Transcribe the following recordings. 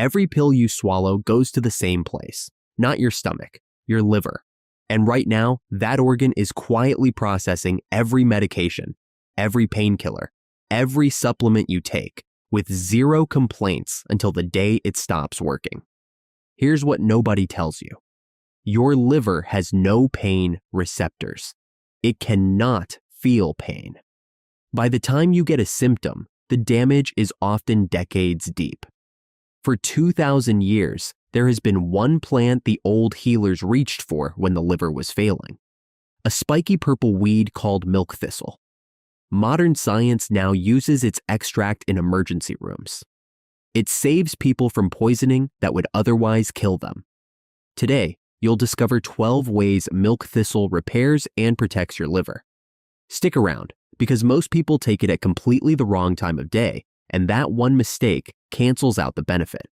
Every pill you swallow goes to the same place, not your stomach, your liver. And right now, that organ is quietly processing every medication, every painkiller, every supplement you take, with zero complaints until the day it stops working. Here's what nobody tells you. Your liver has no pain receptors. It cannot feel pain. By the time you get a symptom, the damage is often decades deep. For 2,000 years, there has been one plant the old healers reached for when the liver was failing, a spiky purple weed called milk thistle. Modern science now uses its extract in emergency rooms. It saves people from poisoning that would otherwise kill them. Today, you'll discover 12 ways milk thistle repairs and protects your liver. Stick around, because most people take it at completely the wrong time of day, and that one mistake cancels out the benefit.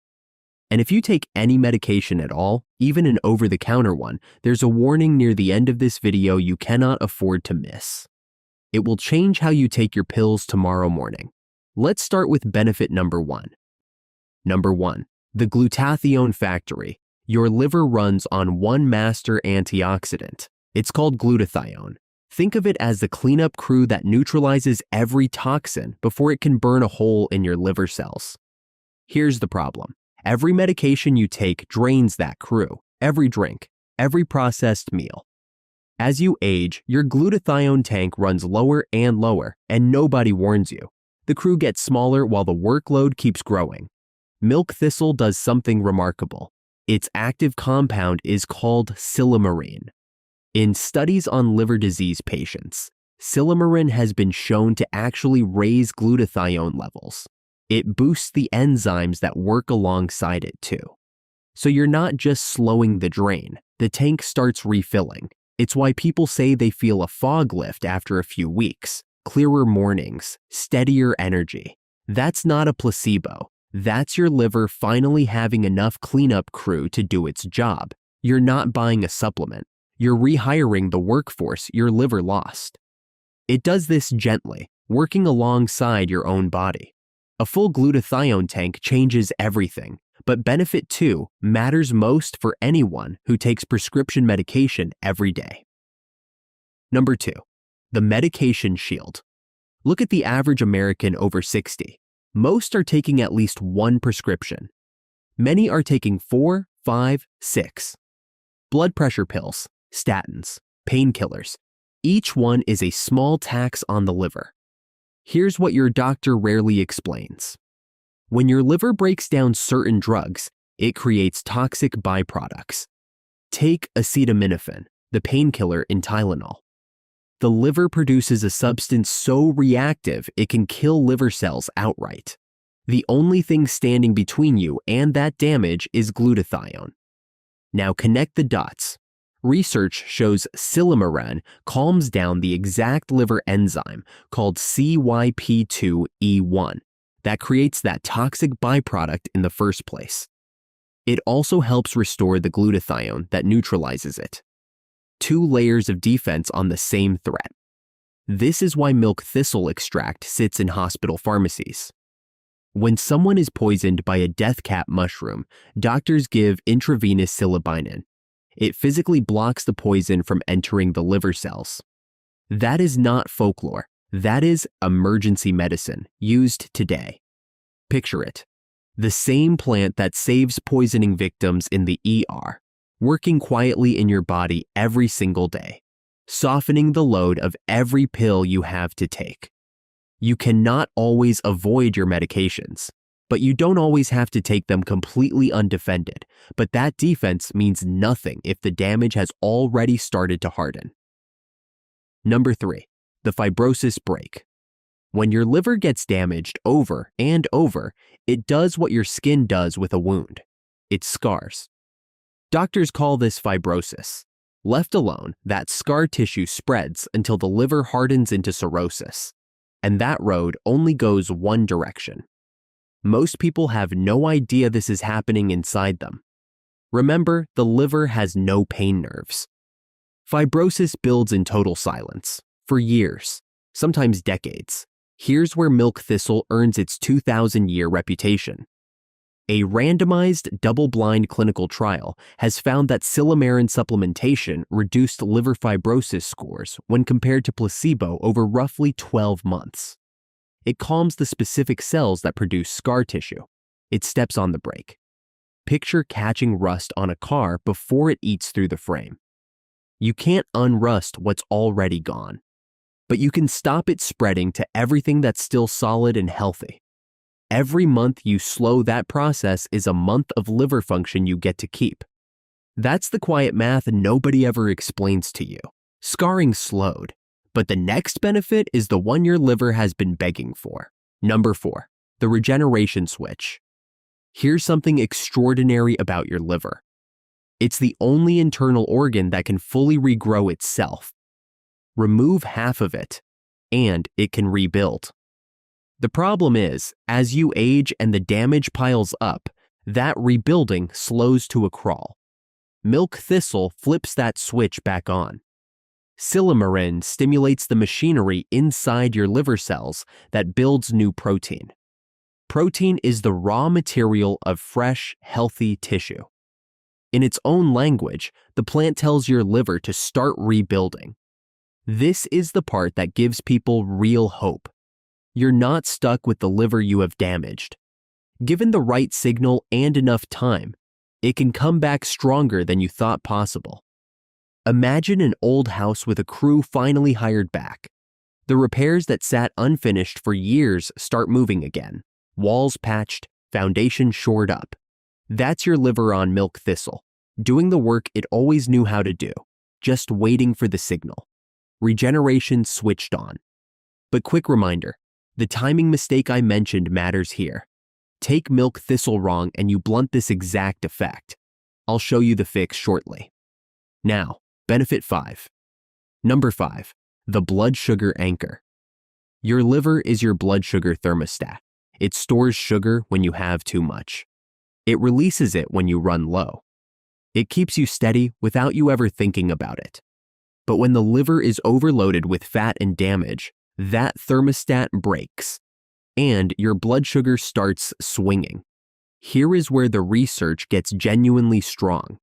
And if you take any medication at all, even an over-the-counter one, there's a warning near the end of this video you cannot afford to miss. It will change how you take your pills tomorrow morning. Let's start with benefit number 1. Number 1, the glutathione factory. Your liver runs on one master antioxidant. It's called glutathione. Think of it as the cleanup crew that neutralizes every toxin before it can burn a hole in your liver cells. Here's the problem. Every medication you take drains that crew, every drink, every processed meal. As you age, your glutathione tank runs lower and lower, and nobody warns you. The crew gets smaller while the workload keeps growing. Milk thistle does something remarkable. Its active compound is called silymarin. In studies on liver disease patients, silymarin has been shown to actually raise glutathione levels. It boosts the enzymes that work alongside it too. So you're not just slowing the drain, the tank starts refilling. It's why people say they feel a fog lift after a few weeks, clearer mornings, steadier energy. That's not a placebo. That's your liver finally having enough cleanup crew to do its job. You're not buying a supplement. You're rehiring the workforce your liver lost. It does this gently, working alongside your own body. A full glutathione tank changes everything, but benefit 2 matters most for anyone who takes prescription medication every day. Number 2, the medication shield. Look at the average American over 60. Most are taking at least one prescription. Many are taking 4, 5, 6. Blood pressure pills, statins, painkillers. Each one is a small tax on the liver. Here's what your doctor rarely explains. When your liver breaks down certain drugs, it creates toxic byproducts. Take acetaminophen, the painkiller in Tylenol. The liver produces a substance so reactive it can kill liver cells outright. The only thing standing between you and that damage is glutathione. Now connect the dots. Research shows silymarin calms down the exact liver enzyme called CYP2E1 that creates that toxic byproduct in the first place. It also helps restore the glutathione that neutralizes it. 2 layers of defense on the same threat. This is why milk thistle extract sits in hospital pharmacies. When someone is poisoned by a death cap mushroom, doctors give intravenous silibinin. It physically blocks the poison from entering the liver cells. That is not folklore. That is emergency medicine used today. Picture it. The same plant that saves poisoning victims in the ER, working quietly in your body every single day, softening the load of every pill you have to take. You cannot always avoid your medications, but you don't always have to take them completely undefended. But that defense means nothing if the damage has already started to harden. Number 3, the fibrosis break. When your liver gets damaged over and over, it does what your skin does with a wound. It scars. Doctors call this fibrosis. Left alone, that scar tissue spreads until the liver hardens into cirrhosis. And that road only goes one direction. Most people have no idea this is happening inside them. Remember, the liver has no pain nerves. Fibrosis builds in total silence, for years, sometimes decades. Here's where milk thistle earns its 2,000-year reputation. A randomized, double-blind clinical trial has found that silymarin supplementation reduced liver fibrosis scores when compared to placebo over roughly 12 months. It calms the specific cells that produce scar tissue. It steps on the brake. Picture catching rust on a car before it eats through the frame. You can't unrust what's already gone, but you can stop it spreading to everything that's still solid and healthy. Every month you slow that process is a month of liver function you get to keep. That's the quiet math nobody ever explains to you. Scarring slowed, but the next benefit is the one your liver has been begging for. Number 4, the regeneration switch. Here's something extraordinary about your liver. It's the only internal organ that can fully regrow itself. Remove half of it, and it can rebuild. The problem is, as you age and the damage piles up, that rebuilding slows to a crawl. Milk thistle flips that switch back on. Silymarin stimulates the machinery inside your liver cells that builds new protein. Protein is the raw material of fresh, healthy tissue. In its own language, the plant tells your liver to start rebuilding. This is the part that gives people real hope. You're not stuck with the liver you have damaged. Given the right signal and enough time, it can come back stronger than you thought possible. Imagine an old house with a crew finally hired back. The repairs that sat unfinished for years start moving again. Walls patched, foundation shored up. That's your liver on milk thistle, doing the work it always knew how to do, just waiting for the signal. Regeneration switched on. But quick reminder, the timing mistake I mentioned matters here. Take milk thistle wrong and you blunt this exact effect. I'll show you the fix shortly. Now, benefit 5. Number 5, the blood sugar anchor. Your liver is your blood sugar thermostat. It stores sugar when you have too much. It releases it when you run low. It keeps you steady without you ever thinking about it. But when the liver is overloaded with fat and damage, that thermostat breaks, and your blood sugar starts swinging. Here is where the research gets genuinely strong.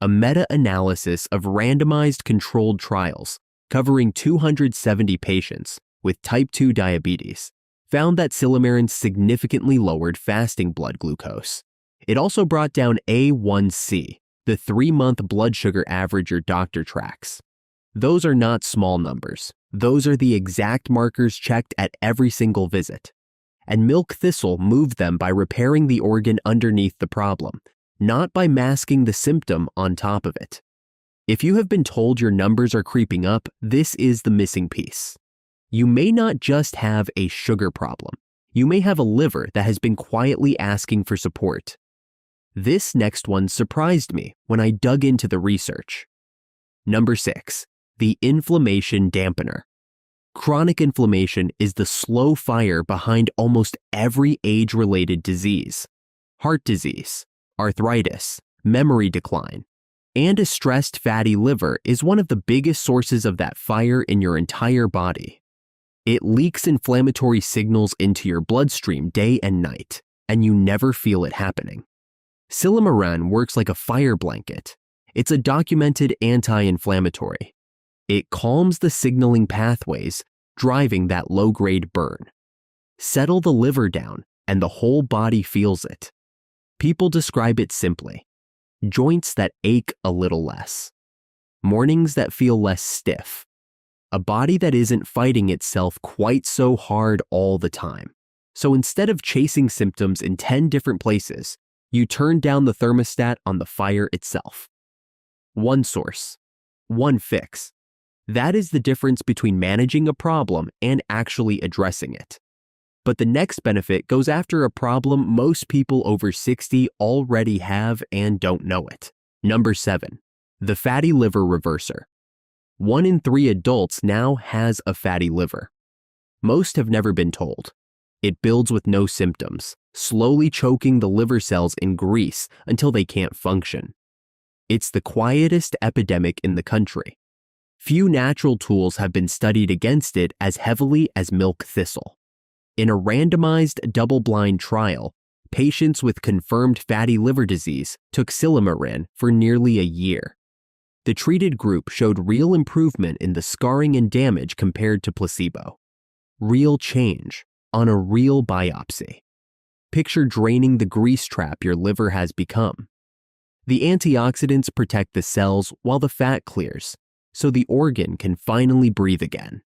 A meta-analysis of randomized controlled trials covering 270 patients with type 2 diabetes found that silymarin significantly lowered fasting blood glucose. It also brought down A1C, the 3-month blood sugar average your doctor tracks. Those are not small numbers. Those are the exact markers checked at every single visit. And milk thistle moved them by repairing the organ underneath the problem, not by masking the symptom on top of it. If you have been told your numbers are creeping up, this is the missing piece. You may not just have a sugar problem. You may have a liver that has been quietly asking for support. This next one surprised me when I dug into the research. Number 6. The inflammation dampener. Chronic inflammation is the slow fire behind almost every age-related disease. Heart disease, arthritis, memory decline, and a stressed fatty liver is one of the biggest sources of that fire in your entire body. It leaks inflammatory signals into your bloodstream day and night, and you never feel it happening. Silymarin works like a fire blanket. It's a documented anti-inflammatory. It calms the signaling pathways, driving that low-grade burn. Settle the liver down, and the whole body feels it. People describe it simply: joints that ache a little less, mornings that feel less stiff, a body that isn't fighting itself quite so hard all the time. So instead of chasing symptoms in 10 different places, you turn down the thermostat on the fire itself. One source, one fix. That is the difference between managing a problem and actually addressing it. But the next benefit goes after a problem most people over 60 already have and don't know it. Number 7, the fatty liver reverser. 1 in 3 adults now has a fatty liver. Most have never been told. It builds with no symptoms, slowly choking the liver cells in grease until they can't function. It's the quietest epidemic in the country. Few natural tools have been studied against it as heavily as milk thistle. In a randomized double-blind trial, patients with confirmed fatty liver disease took silymarin for nearly a year. The treated group showed real improvement in the scarring and damage compared to placebo. Real change on a real biopsy. Picture draining the grease trap your liver has become. The antioxidants protect the cells while the fat clears, so the organ can finally breathe again.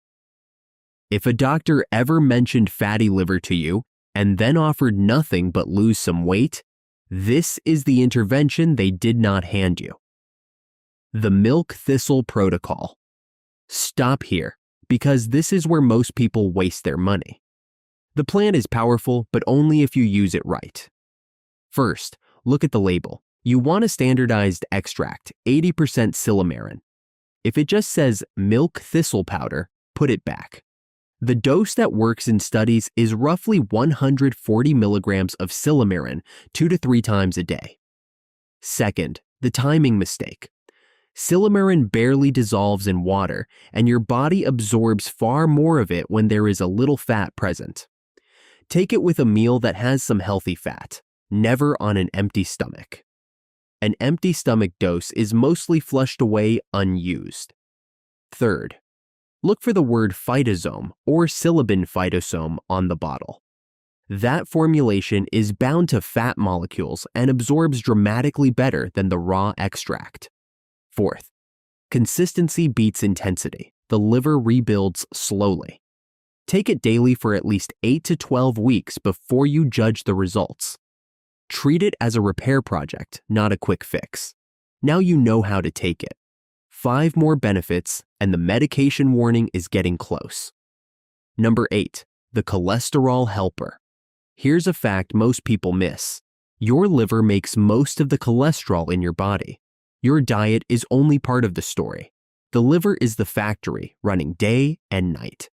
If a doctor ever mentioned fatty liver to you and then offered nothing but lose some weight, this is the intervention they did not hand you. The milk thistle protocol. Stop here, because this is where most people waste their money. The plan is powerful, but only if you use it right. First, look at the label. You want a standardized extract, 80% silymarin. If it just says milk thistle powder, put it back. The dose that works in studies is roughly 140 milligrams of silymarin 2 to 3 times a day. Second, the timing mistake. Silymarin barely dissolves in water, and your body absorbs far more of it when there is a little fat present. Take it with a meal that has some healthy fat, never on an empty stomach. An empty stomach dose is mostly flushed away unused. Third, look for the word phytosome or silibin phytosome on the bottle. That formulation is bound to fat molecules and absorbs dramatically better than the raw extract. Fourth, consistency beats intensity. The liver rebuilds slowly. Take it daily for at least 8 to 12 weeks before you judge the results. Treat it as a repair project, not a quick fix. Now you know how to take it. 5 more benefits, and the medication warning is getting close. Number 8, the cholesterol helper. Here's a fact most people miss. Your liver makes most of the cholesterol in your body. Your diet is only part of the story. The liver is the factory running day and night.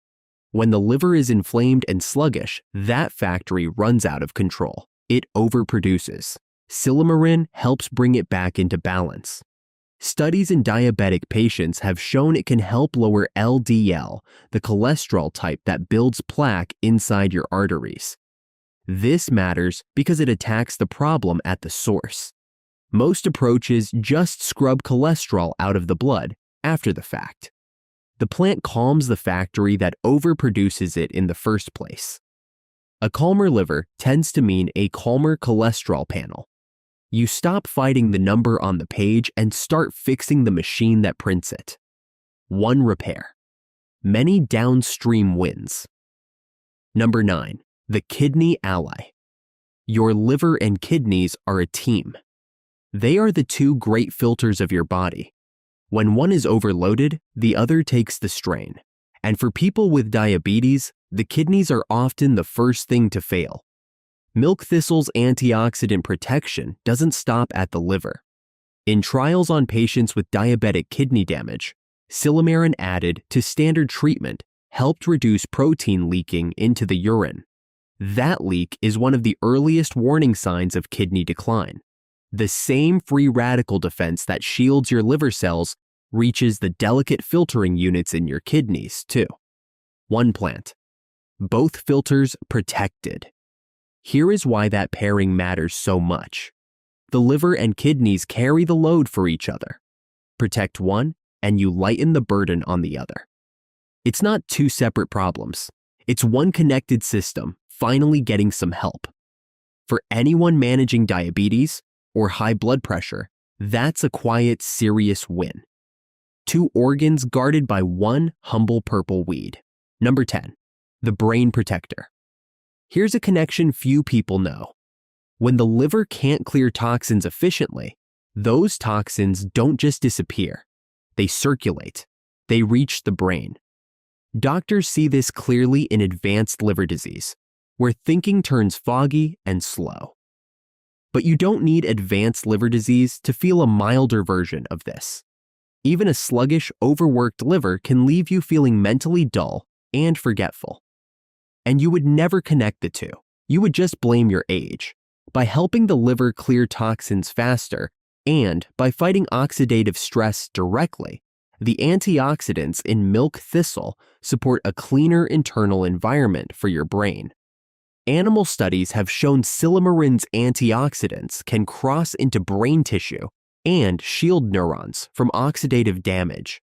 When the liver is inflamed and sluggish, that factory runs out of control. It overproduces. Silymarin helps bring it back into balance. Studies in diabetic patients have shown it can help lower LDL, the cholesterol type that builds plaque inside your arteries. This matters because it attacks the problem at the source. Most approaches just scrub cholesterol out of the blood after the fact. The plant calms the factory that overproduces it in the first place. A calmer liver tends to mean a calmer cholesterol panel. You stop fighting the number on the page and start fixing the machine that prints it. One repair. Many downstream wins. Number 9, the kidney ally. Your liver and kidneys are a team. They are the 2 great filters of your body. When one is overloaded, the other takes the strain. And for people with diabetes, the kidneys are often the first thing to fail. Milk thistle's antioxidant protection doesn't stop at the liver. In trials on patients with diabetic kidney damage, silymarin added to standard treatment helped reduce protein leaking into the urine. That leak is one of the earliest warning signs of kidney decline. The same free radical defense that shields your liver cells reaches the delicate filtering units in your kidneys, too. One plant. Both filters protected. Here is why that pairing matters so much. The liver and kidneys carry the load for each other. Protect one, and you lighten the burden on the other. It's not 2 separate problems. It's one connected system finally getting some help. For anyone managing diabetes or high blood pressure, that's a quiet, serious win. 2 organs guarded by one humble purple weed. Number 10, the brain protector. Here's a connection few people know. When the liver can't clear toxins efficiently, those toxins don't just disappear. They circulate. They reach the brain. Doctors see this clearly in advanced liver disease, where thinking turns foggy and slow. But you don't need advanced liver disease to feel a milder version of this. Even a sluggish, overworked liver can leave you feeling mentally dull and forgetful. And you would never connect the two. You would just blame your age. By helping the liver clear toxins faster and by fighting oxidative stress directly, the antioxidants in milk thistle support a cleaner internal environment for your brain. Animal studies have shown silymarin's antioxidants can cross into brain tissue and shield neurons from oxidative damage.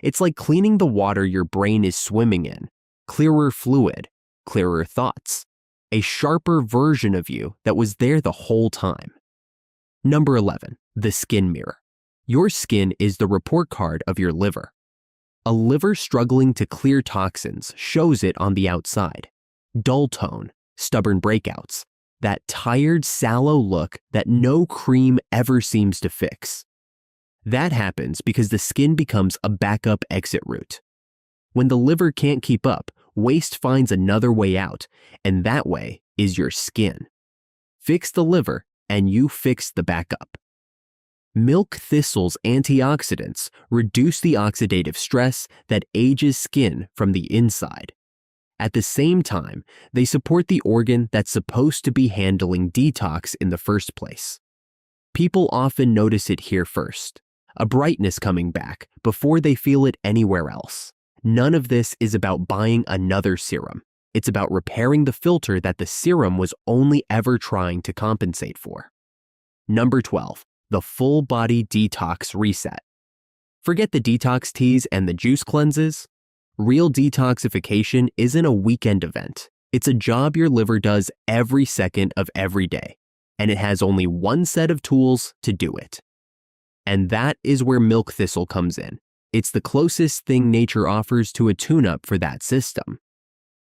It's like cleaning the water your brain is swimming in, clearer fluid, clearer thoughts, a sharper version of you that was there the whole time. Number 11, the skin mirror. Your skin is the report card of your liver. A liver struggling to clear toxins shows it on the outside. Dull tone, stubborn breakouts, that tired, sallow look that no cream ever seems to fix. That happens because the skin becomes a backup exit route. When the liver can't keep up, waste finds another way out, and that way is your skin. Fix the liver, and you fix the backup. Milk thistle's antioxidants reduce the oxidative stress that ages skin from the inside. At the same time, they support the organ that's supposed to be handling detox in the first place. People often notice it here first, a brightness coming back before they feel it anywhere else. None of this is about buying another serum. It's about repairing the filter that the serum was only ever trying to compensate for. Number 12, the full body detox reset. Forget the detox teas and the juice cleanses. Real detoxification isn't a weekend event. It's a job your liver does every second of every day, and it has only one set of tools to do it. And that is where milk thistle comes in. It's the closest thing nature offers to a tune-up for that system.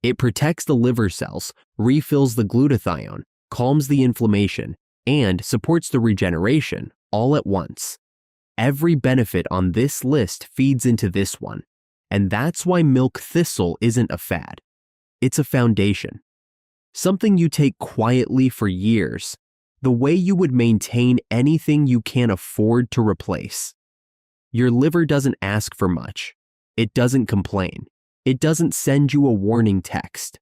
It protects the liver cells, refills the glutathione, calms the inflammation, and supports the regeneration all at once. Every benefit on this list feeds into this one, and that's why milk thistle isn't a fad. It's a foundation. Something you take quietly for years, the way you would maintain anything you can't afford to replace. Your liver doesn't ask for much. It doesn't complain. It doesn't send you a warning text.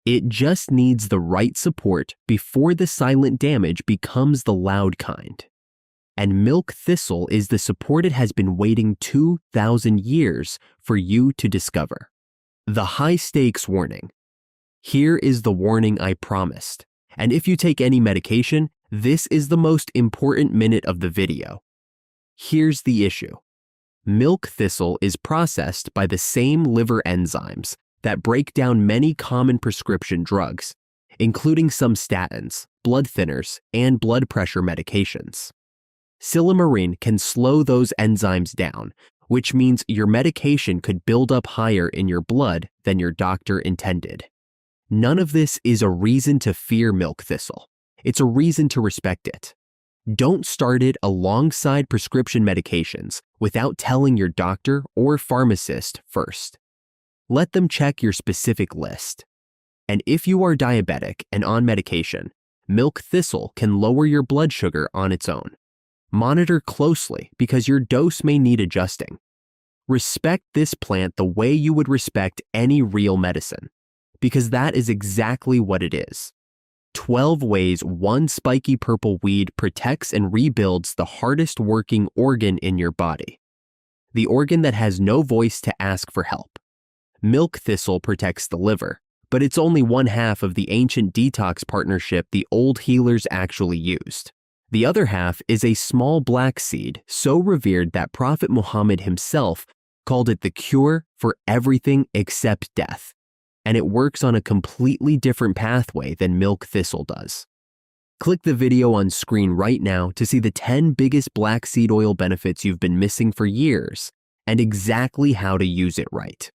It just needs the right support before the silent damage becomes the loud kind. And milk thistle is the support it has been waiting 2,000 years for you to discover. The high stakes warning. Here is the warning I promised. And if you take any medication, this is the most important minute of the video. Here's the issue. Milk thistle is processed by the same liver enzymes that break down many common prescription drugs, including some statins, blood thinners, and blood pressure medications. Silymarin can slow those enzymes down, which means your medication could build up higher in your blood than your doctor intended. None of this is a reason to fear milk thistle. It's a reason to respect it. Don't start it alongside prescription medications without telling your doctor or pharmacist first. Let them check your specific list. And if you are diabetic and on medication, milk thistle can lower your blood sugar on its own. Monitor closely because your dose may need adjusting. Respect this plant the way you would respect any real medicine, because that is exactly what it is. 12 ways one spiky purple weed protects and rebuilds the hardest working organ in your body. The organ that has no voice to ask for help. Milk thistle protects the liver, but it's only one half of the ancient detox partnership the old healers actually used. The other half is a small black seed so revered that Prophet Muhammad himself called it the cure for everything except death. And it works on a completely different pathway than milk thistle does. Click the video on screen right now to see the 10 biggest black seed oil benefits you've been missing for years and exactly how to use it right.